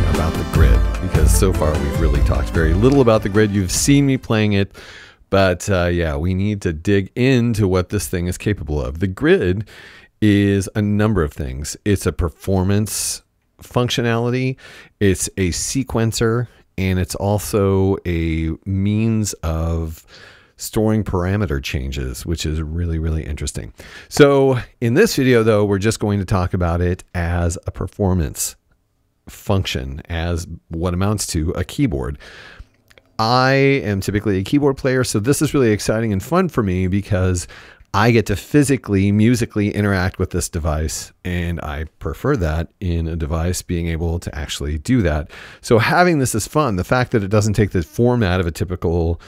about the grid, because so far we've really talked very little about the grid. You've seen me playing it, but yeah, we need to dig into what this thing is capable of. The grid is a number of things. It's a performance functionality, it's a sequencer, and it's also a means of storing parameter changes, which is really, really interesting. So in this video, though, we're just going to talk about it as a performance function, as what amounts to a keyboard. I am typically a keyboard player, so this is really exciting and fun for me because I get to physically, musically interact with this device, and I prefer that in a device, being able to actually do that. So having this is fun. The fact that it doesn't take the format of a typical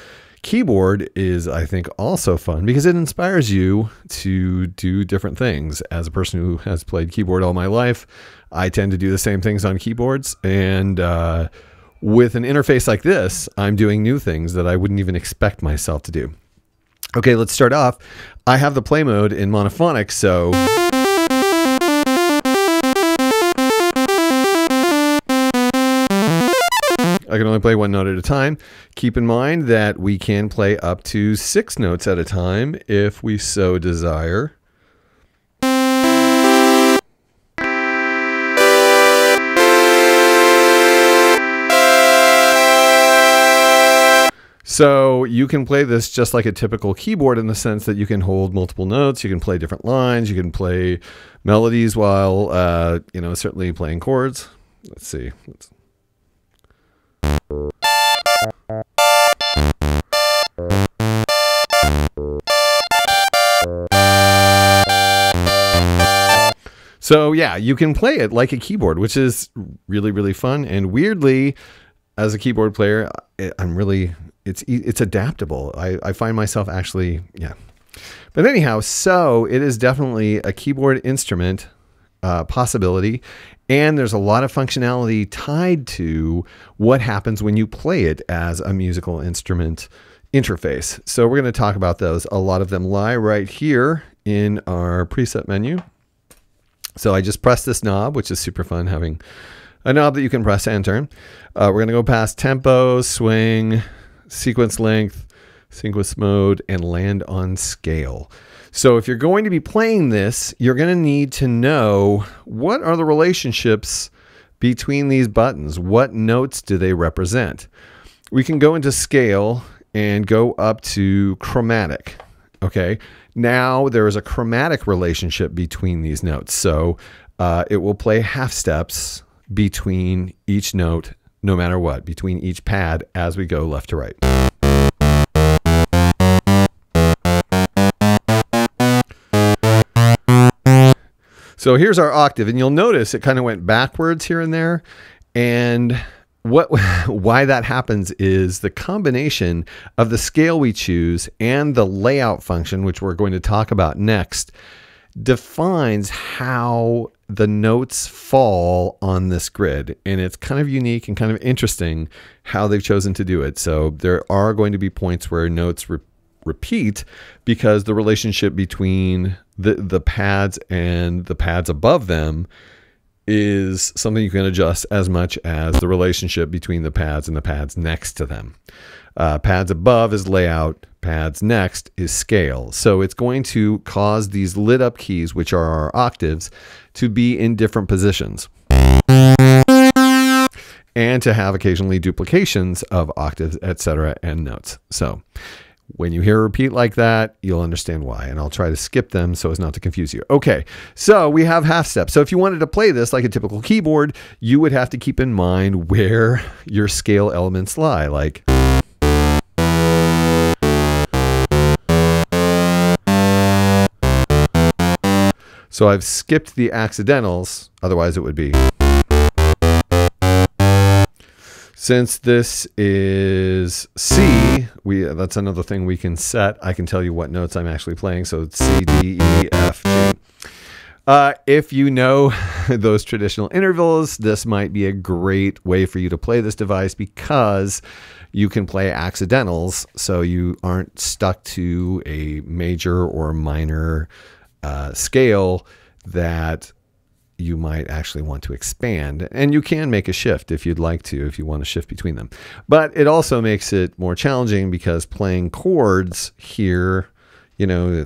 keyboard is, I think, also fun because it inspires you to do different things. As a person who has played keyboard all my life, I tend to do the same things on keyboards, and with an interface like this, I'm doing new things that I wouldn't even expect myself to do. Okay, let's start off. I have the play mode in monophonic, so I can only play one note at a time. Keep in mind that we can play up to 6 notes at a time if we so desire. So you can play this just like a typical keyboard in the sense that you can hold multiple notes, you can play different lines, you can play melodies while, certainly playing chords. Let's see. So yeah, you can play it like a keyboard, which is really, really fun. And weirdly, as a keyboard player, it's adaptable. I find myself actually, yeah. But anyhow, so it is definitely a keyboard instrument possibility. And there's a lot of functionality tied to what happens when you play it as a musical instrument interface. So we're going to talk about those. A lot of them lie right here in our preset menu. So I just press this knob, which is super fun, having a knob that you can press and turn. We're going to go past tempo, swing, sequence length, sequence mode, and land on scale. So if you're going to be playing this, you're going to need to know what are the relationships between these buttons. What notes do they represent? We can go into scale and go up to chromatic. Okay. Now there is a chromatic relationship between these notes. So it will play half steps between each note, no matter what, between each pad as we go left to right. So here's our octave, and you'll notice it kind of went backwards here and there. And why that happens is the combination of the scale we choose and the layout function, which we're going to talk about next, defines how the notes fall on this grid. And it's kind of unique and kind of interesting how they've chosen to do it. So there are going to be points where notes repeat because the relationship between the pads and the pads above them is something you can adjust as much as the relationship between the pads and the pads next to them. Pads above is layout, pads next is scale. So it's going to cause these lit up keys, which are our octaves, to be in different positions and to have occasionally duplications of octaves, etc., and notes. So when you hear a repeat like that, you'll understand why, and I'll try to skip them so as not to confuse you. Okay, so we have half steps. So if you wanted to play this like a typical keyboard, you would have to keep in mind where your scale elements lie, like so I've skipped the accidentals, otherwise it would be. Since this is C, that's another thing we can set. I can tell you what notes I'm actually playing. So it's C, D, E, F, G. If you know those traditional intervals, this might be a great way for you to play this device because you can play accidentals, so you aren't stuck to a major or minor scale that you might actually want to expand. And you can make a shift if you'd like to, if you want to shift between them. But it also makes it more challenging because playing chords here, you know,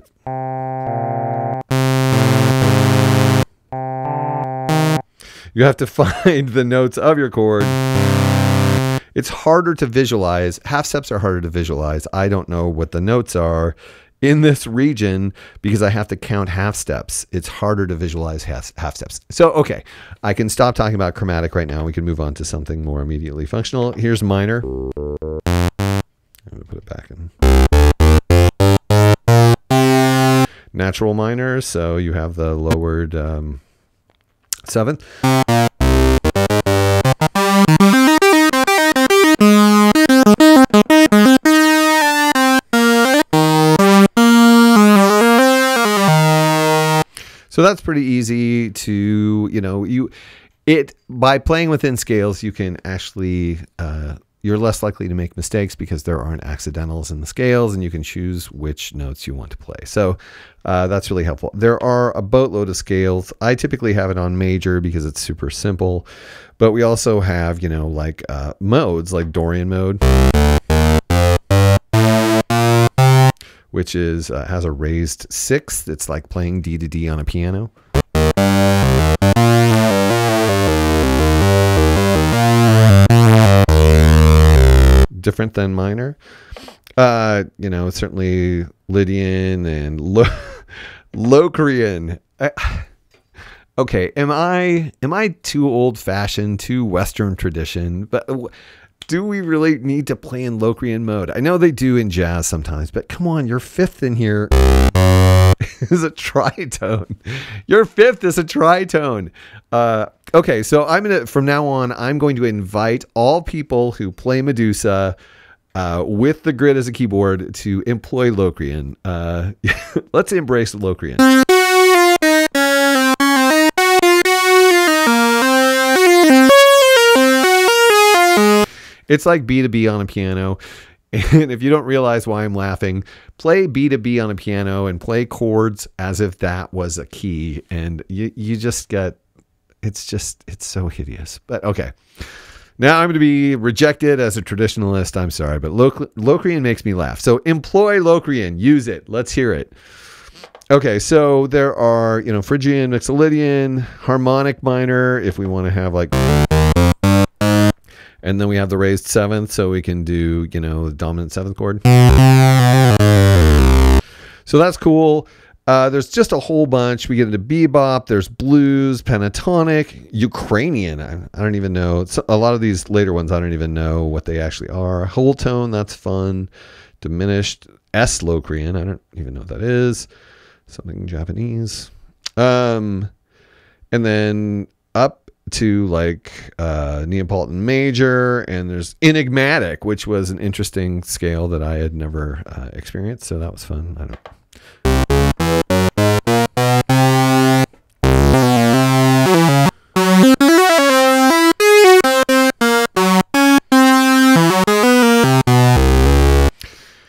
you have to find the notes of your chord. It's harder to visualize. Half steps are harder to visualize. I don't know what the notes are in this region because I have to count half steps. It's harder to visualize half steps. So, okay, I can stop talking about chromatic right now. We can move on to something more immediately functional. Here's minor. I'm going to put it back in. Natural minor, so you have the lowered seventh. So that's pretty easy to, you know, by playing within scales, you can actually, you're less likely to make mistakes because there aren't accidentals in the scales and you can choose which notes you want to play. So that's really helpful. There are a boatload of scales. I typically have it on major because it's super simple, but we also have, you know, like modes like Dorian mode, which is has a raised sixth. It's like playing D to D on a piano. Different than minor. You know, certainly Lydian and Locrian. Okay, am I too old-fashioned, too Western tradition? But do we really need to play in Locrian mode? I know they do in jazz sometimes, but come on, your fifth in here is a tritone. Your fifth is a tritone. Okay, so from now on, I'm going to invite all people who play Medusa with the grid as a keyboard to employ Locrian. Let's embrace Locrian. It's like B to B on a piano. And if you don't realize why I'm laughing, play B to B on a piano and play chords as if that was a key. And you just get, it's so hideous. But okay. Now I'm going to be rejected as a traditionalist. I'm sorry, but Locrian makes me laugh. So employ Locrian. Use it. Let's hear it. Okay, so there are, you know, Phrygian, Mixolydian, harmonic minor, if we want to have like... And then we have the raised seventh, so we can do, you know, the dominant seventh chord. So that's cool. There's just a whole bunch. We get into bebop. There's blues, pentatonic, Ukrainian. I don't even know. A lot of these later ones, I don't even know what they actually are. Whole tone, that's fun. Diminished. S-Locrian, I don't even know what that is. Something Japanese. And then up to like Neapolitan major, and there's enigmatic, which was an interesting scale that I had never experienced, so that was fun. I don't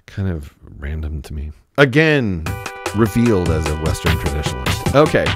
kind of random to me. Again, revealed as a Western traditionalist. Okay.